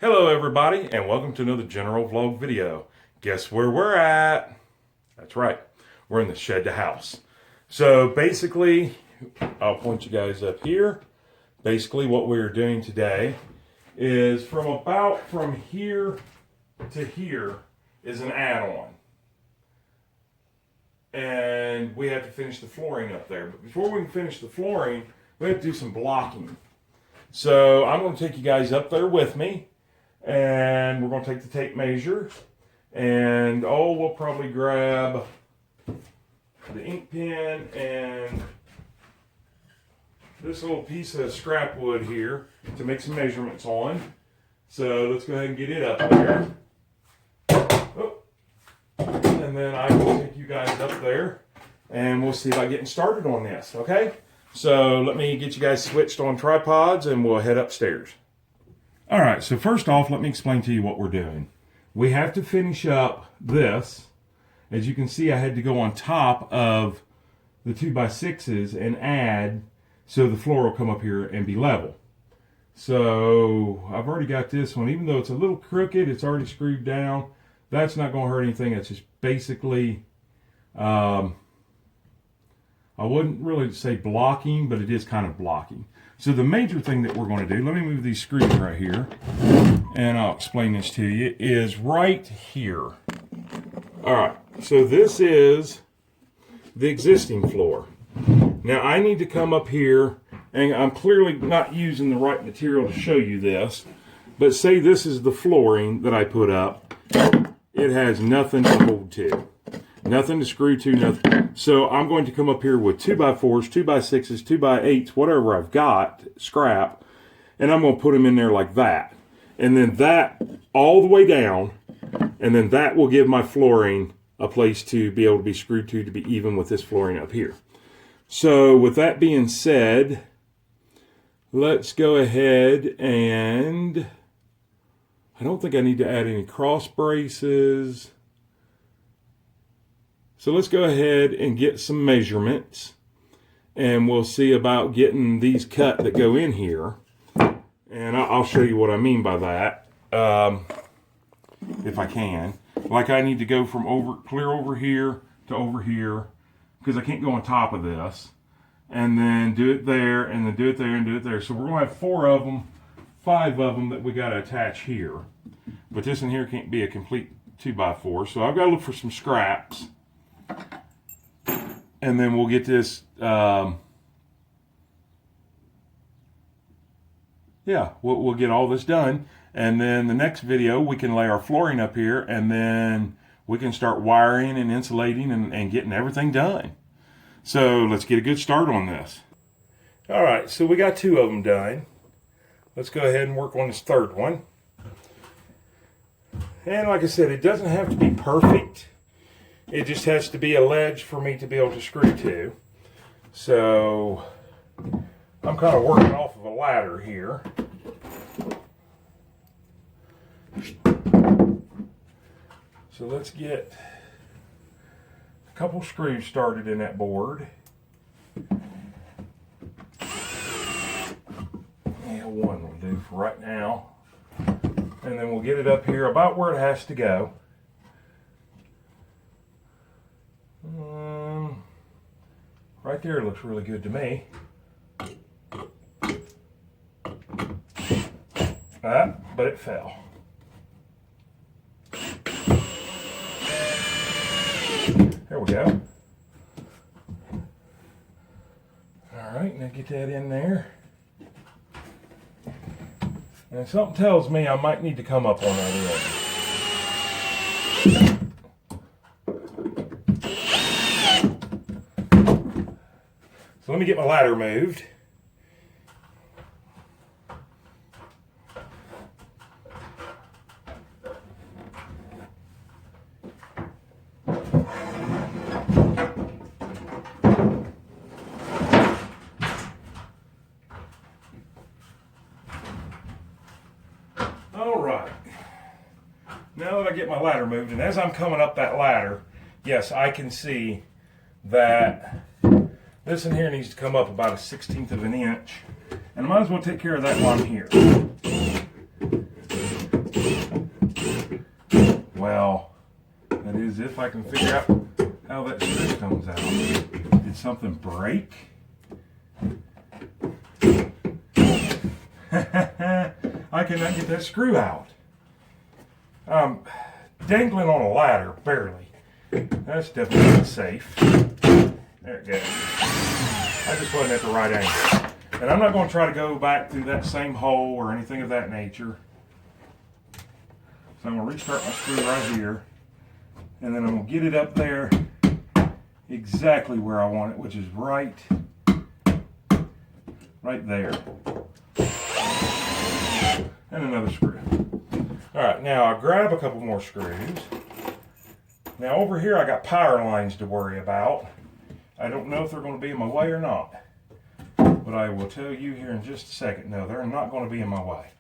Hello everybody, and welcome to another general vlog video. Guess where we're at? That's right, we're in the shed to house. So basically, I'll point you guys up here. Basically what we're doing today is from here to here is an add-on. And we have to finish the flooring up there. But before we can finish the flooring, we have to do some blocking. So I'm going to take you guys up there with me. And we're going to take the tape measure, and we'll probably grab the ink pen and this little piece of scrap wood here to make some measurements on. So let's go ahead and get it up there. Oh. And then I will take you guys up there and we'll see about getting started on this, okay? So let me get you guys switched on tripods and we'll head upstairs. All right, so first off, let me explain to you what we're doing. We have to finish up this. As you can see, I had to go on top of the 2x6s and add so the floor will come up here and be level. So I've already got this one. Even though it's a little crooked, it's already screwed down. That's not going to hurt anything. It's just basically, I wouldn't really say blocking, but it is kind of blocking. So the major thing that we're going to do, let me move these screws right here, and I'll explain this to you, is right here. All right, so this is the existing floor. Now I need to come up here, and I'm clearly not using the right material to show you this, but say this is the flooring that I put up. It has nothing to hold to. Nothing to screw to, nothing. So I'm going to come up here with 2x4s, 2x6s, 2x8s, whatever I've got, scrap, and I'm going to put them in there like that. And then that all the way down, and then that will give my flooring a place to be able to be screwed to be even with this flooring up here. So with that being said, let's go ahead and I don't think I need to add any cross braces. So let's go ahead and get some measurements and we'll see about getting these cut that go in here. And I'll show you what I mean by that, if I can. Like I need to go from clear over here to over here because I can't go on top of this. And then do it there and then do it there and do it there. So we're going to have 4 of them, 5 of them that we got to attach here. But this in here can't be a complete 2x4. So I've got to look for some scraps. And then we'll get this, we'll get all this done. And then the next video, we can lay our flooring up here, and then we can start wiring and insulating and getting everything done. So let's get a good start on this. All right, so we got 2 of them done. Let's go ahead and work on this 3rd one. And like I said, it doesn't have to be perfect. It just has to be a ledge for me to be able to screw to. So I'm kind of working off of a ladder here. So let's get a couple screws started in that board. Yeah, 1 will do for right now. And then we'll get it up here about where it has to go. Right there looks really good to me. But it fell. There we go. All right, now get that in there. And something tells me I might need to come up on that end. So let me get my ladder moved. All right. Now that I get my ladder moved, and as I'm coming up that ladder, yes, I can see that this in here needs to come up about 1/16 of an inch. And I might as well take care of that while I'm here. if I can figure out how that screw comes out. Did something break? I cannot get that screw out. I'm dangling on a ladder, barely. That's definitely not safe. There it goes. I just wasn't at the right angle. And I'm not going to try to go back through that same hole or anything of that nature. So I'm going to restart my screw right here. And then I'm going to get it up there exactly where I want it, which is right there. And another screw. All right, now I'll grab a couple more screws. Now over here I got power lines to worry about. I don't know if they're going to be in my way or not. But I will tell you here in just a second. No, they're not going to be in my way.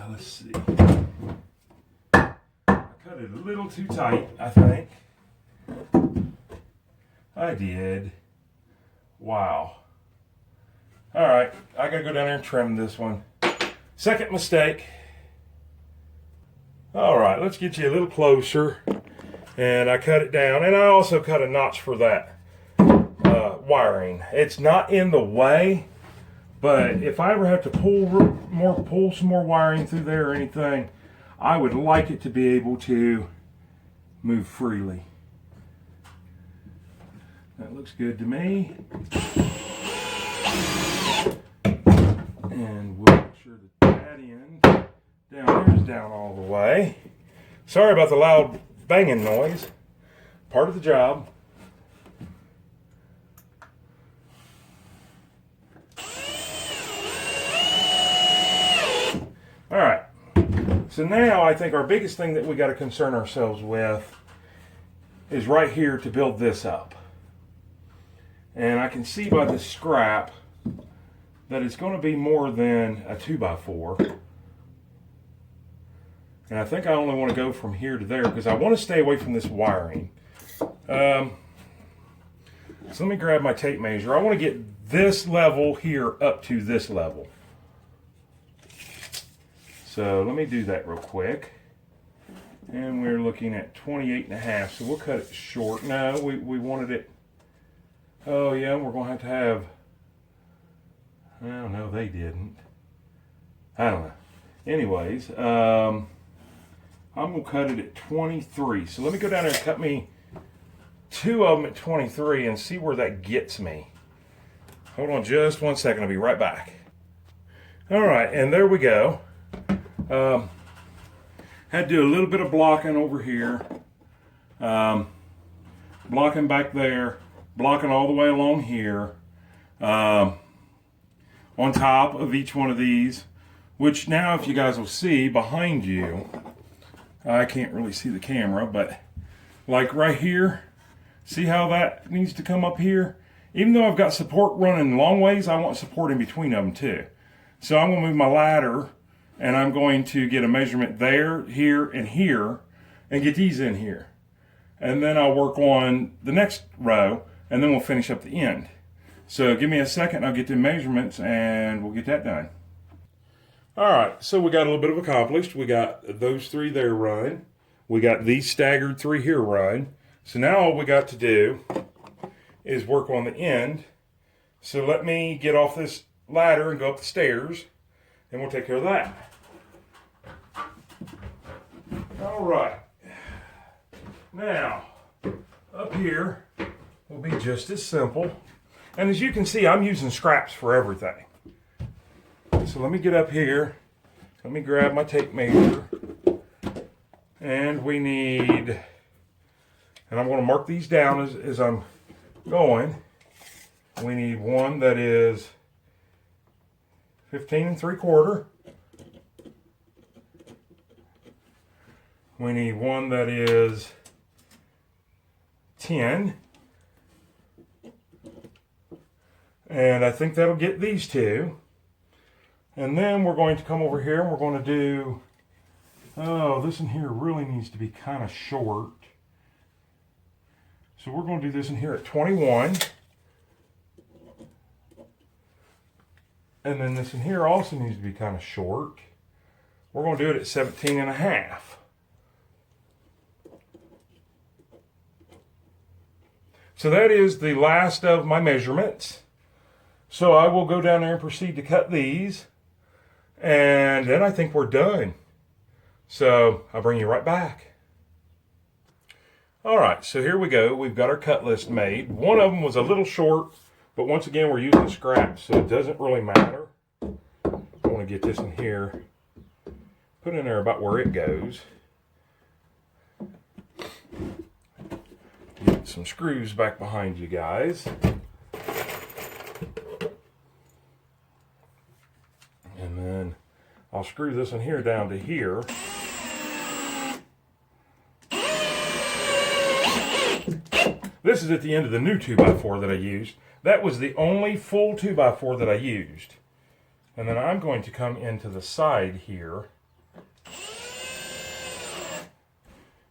Let's see. I cut it a little too tight, I think. I did. Wow. All right, I gotta go down there and trim this one. Second mistake. All right, let's get you a little closer. And I cut it down, and I also cut a notch for that wiring. It's not in the way, but if I ever have to pull some more wiring through there or anything, I would like it to be able to move freely. That looks good to me. And we'll make sure that end down there is down all the way. Sorry about the loud banging noise. Part of the job. All right. So now I think our biggest thing that we got to concern ourselves with is right here to build this up. And I can see by the scrap that it's going to be more than a 2x4. And I think I only want to go from here to there because I want to stay away from this wiring. So let me grab my tape measure. I want to get this level here up to this level. So let me do that real quick. And we're looking at 28.5, so we'll cut it short. No, we wanted it. Oh yeah, we're going to have, oh no, they didn't. I don't know. Anyways, I'm going to cut it at 23. So let me go down there and cut me 2 of them at 23 and see where that gets me. Hold on just 1 second, I'll be right back. All right, and there we go. Had to do a little bit of blocking over here. Blocking back there. Blocking all the way along here. On top of each one of these. Which now, if you guys will see behind you, I can't really see the camera, but like right here, see how that needs to come up here? Even though I've got support running long ways, I want support in between them too. So I'm going to move my ladder, and I'm going to get a measurement there, here, and get these in here. And then I'll work on the next row, and then we'll finish up the end. So give me a second, I'll get the measurements, and we'll get that done. All right, so we got a little bit of accomplished. We got those 3 there running. We got these staggered 3 here running. So now all we got to do is work on the end. So let me get off this ladder and go up the stairs, and we'll take care of that. All right. Now, up here will be just as simple. And as you can see, I'm using scraps for everything. So let me get up here. Let me grab my tape measure. And we need, and I'm going to mark these down as I'm going. We need one that is 15 3/4. We need one that is 10. And I think that'll get these 2. And then we're going to come over here and we're going to do, oh, this in here really needs to be kind of short. So we're going to do this in here at 21. And then this in here also needs to be kind of short. We're going to do it at 17 and a half. So that is the last of my measurements. So I will go down there and proceed to cut these. And then I think we're done. So I'll bring you right back. All right, so here we go. We've got our cut list made. One of them was a little short, but once again, we're using scraps, so it doesn't really matter. I want to get this in here, put in there about where it goes. Get some screws back behind you guys. And then I'll screw this in here down to here. This is at the end of the new 2x4 that I used. That was the only full 2x4 that I used. And then I'm going to come into the side here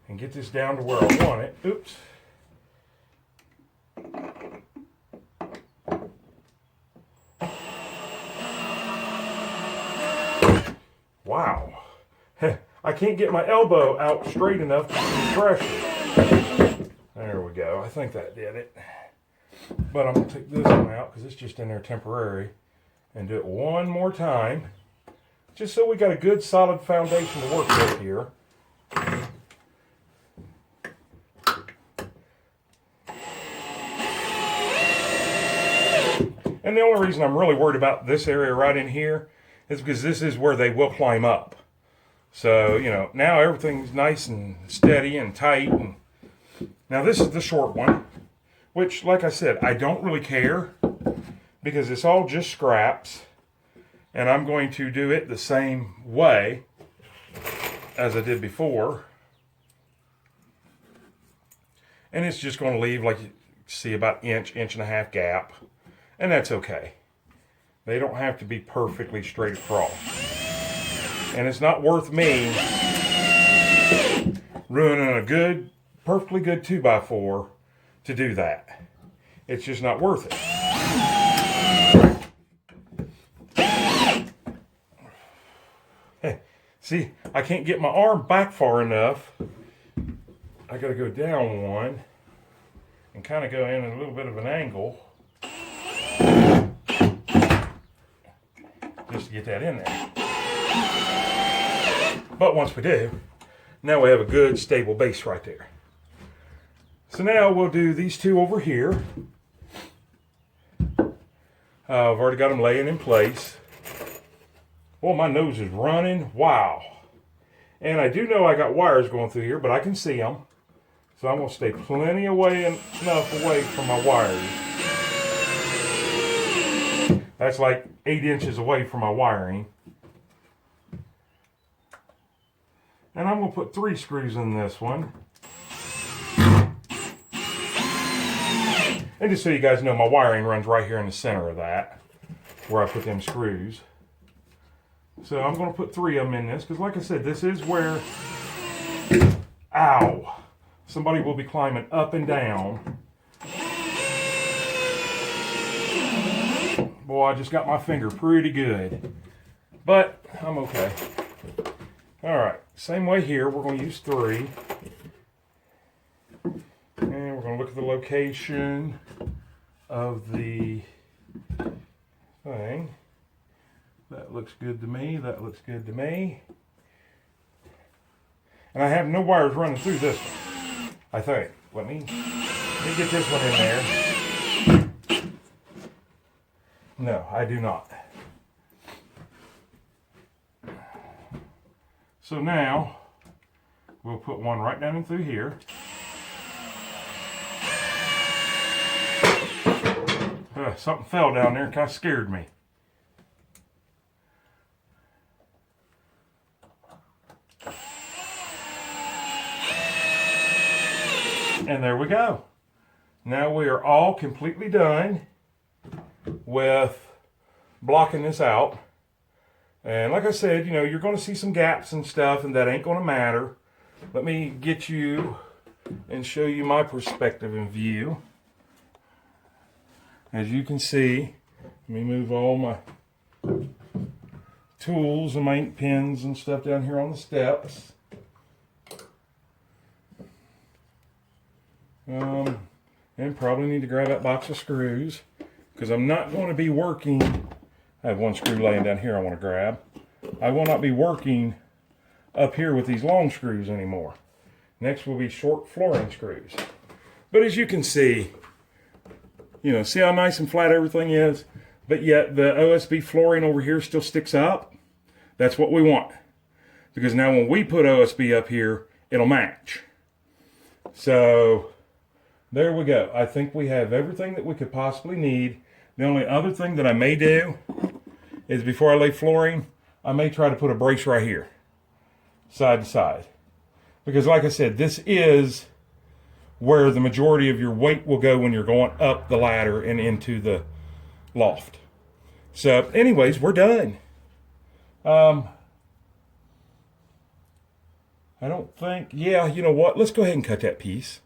and get this down to where I want it. Oops. Wow. I can't get my elbow out straight enough to keep pressure. There we go. I think that did it. But I'm going to take this one out because it's just in there temporary and do it one more time just so we got a good solid foundation to work with here. And the only reason I'm really worried about this area right in here is because this is where they will climb up. So, you know, now everything's nice and steady and tight. And now this is the short one, which, like I said, I don't really care because it's all just scraps. And I'm going to do it the same way as I did before. And it's just going to leave, like you see, about inch and a half gap. And that's okay. They don't have to be perfectly straight across. And it's not worth me ruining a good, perfectly good 2x4 to do that. It's just not worth it. Hey, see, I can't get my arm back far enough. I got to go down one and kind of go in a little bit of an angle just to get that in there. But once we do, now we have a good stable base right there. So now we'll do these two over here. I've already got them laying in place. Well, my nose is running. Wow. And I do know I got wires going through here, but I can see them. So I'm going to stay plenty enough away from my wires. That's like 8 inches away from my wiring. And I'm going to put 3 screws in this one. And just so you guys know, my wiring runs right here in the center of that, where I put them screws. So I'm going to put 3 of them in this, because like I said, this is where, ow, somebody will be climbing up and down. Boy, I just got my finger pretty good, but I'm okay. All right, same way here, we're going to use 3. And we're going to look at the location of the thing. That looks good to me. That looks good to me. And I have no wires running through this one, I think. Let me get this one in there. No, I do not. So now, we'll put one right down in through here. Something fell down there and kind of scared me. And there we go. Now we are all completely done with blocking this out. And like I said, you know, you're going to see some gaps and stuff, and that ain't going to matter. Let me get you and show you my perspective and view. As you can see, let me move all my tools and my ink pens and stuff down here on the steps. And probably need to grab that box of screws because I'm not going to be working. I have one screw laying down here I want to grab. I will not be working up here with these long screws anymore. Next will be short flooring screws. But as you can see, see how nice and flat everything is? But yet the OSB flooring over here still sticks up. That's what we want. Because now when we put OSB up here, it'll match. So there we go. I think we have everything that we could possibly need. The only other thing that I may do is before I lay flooring, I may try to put a brace right here, side to side. Because like I said, this is where the majority of your weight will go when you're going up the ladder and into the loft. So anyways, we're done. I don't think, yeah, you know what? Let's go ahead and cut that piece.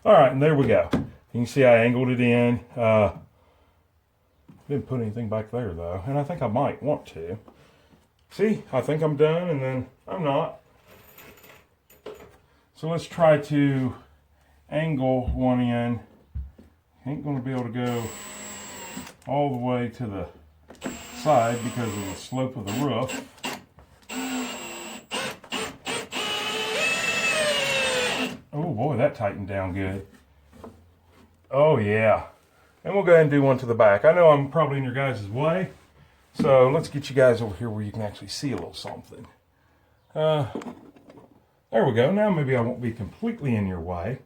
All right, and there we go. You can see I angled it in. Didn't put anything back there though, and I think I might want to. See, I think I'm done, and then I'm not. So let's try to angle one in. Ain't gonna be able to go all the way to the side because of the slope of the roof. Oh boy, that tightened down good. Oh yeah. And we'll go ahead and do one to the back. I know I'm probably in your guys' way, so let's get you guys over here where you can actually see a little something. There we go. Now maybe I won't be completely in your way.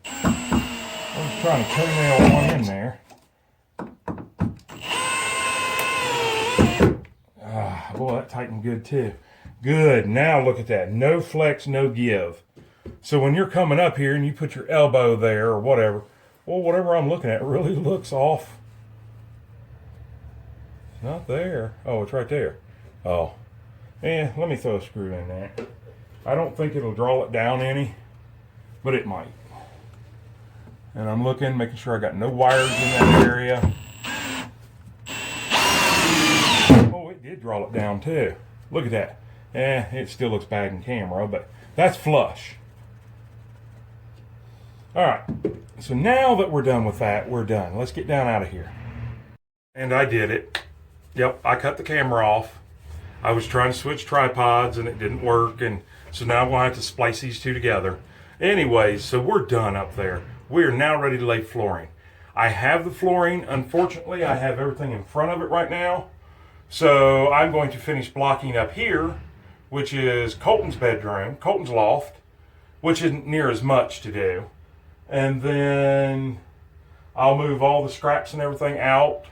I was trying to toenail one in there. Boy, that tightened good too. Good. Now look at that. No flex, no give. So when you're coming up here and you put your elbow there or whatever, well, whatever I'm looking at really looks off. It's not there. Oh, it's right there. Oh. Let me throw a screw in there. I don't think it'll draw it down any, but it might. And I'm looking, making sure I got no wires in that area. Oh, it did draw it down too. Look at that. It still looks bad in camera, but that's flush. All right, so now that we're done with that, we're done. Let's get down out of here. And I did it. Yep, I cut the camera off. I was trying to switch tripods and it didn't work, and so now I'm going to have to splice these two together. Anyways, so we're done up there. We are now ready to lay flooring. I have the flooring. Unfortunately, I have everything in front of it right now. So I'm going to finish blocking up here, which is Colton's bedroom, Colton's loft, which isn't near as much to do. And then I'll move all the scraps and everything out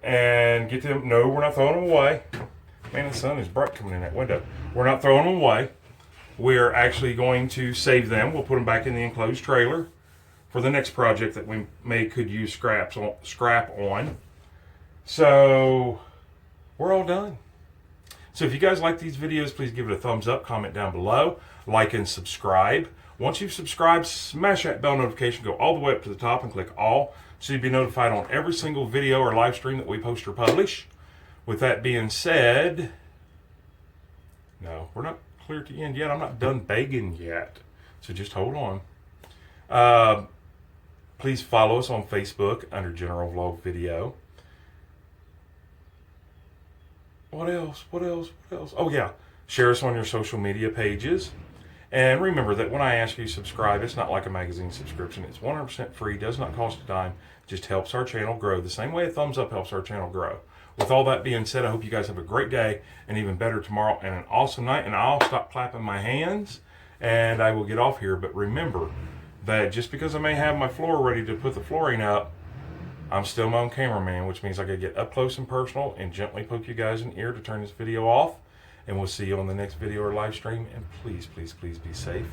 and get them. No, we're not throwing them away. Man, the sun is bright coming in that window. We're not throwing them away. We're actually going to save them. We'll put them back in the enclosed trailer for the next project that we could use scrap on. So we're all done. So if you guys like these videos, please give it a thumbs up, comment down below, like and subscribe. Once you've subscribed, smash that bell notification, go all the way up to the top and click all, so you'll be notified on every single video or live stream that we post or publish. With that being said, no, we're not clear to the end yet. I'm not done begging yet, so just hold on. Please follow us on Facebook under General Vlog Video. What else? Oh yeah, share us on your social media pages. And remember that when I ask you to subscribe, it's not like a magazine subscription. It's 100% free, does not cost a dime, just helps our channel grow the same way a thumbs up helps our channel grow. With all that being said, I hope you guys have a great day and even better tomorrow and an awesome night. And I'll stop clapping my hands and I will get off here. But remember that just because I may have my floor ready to put the flooring up, I'm still my own cameraman, which means I gotta get up close and personal and gently poke you guys in the ear to turn this video off. And we'll see you on the next video or live stream. And please, please, please be safe